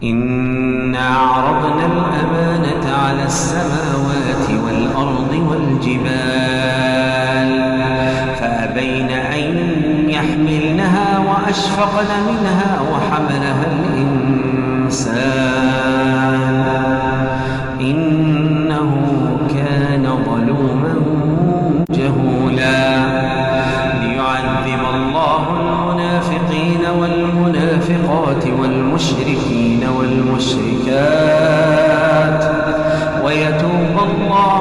إنا عرضنا الأمانة على السماوات والأرض والجبال فأبين أن يحملنها وأشفقن منها وحملها الإنسان إنه كان ظلوما جهولا ليعذب الله المنافقين والمنافقات والمشركين والمشركات ويتوب الله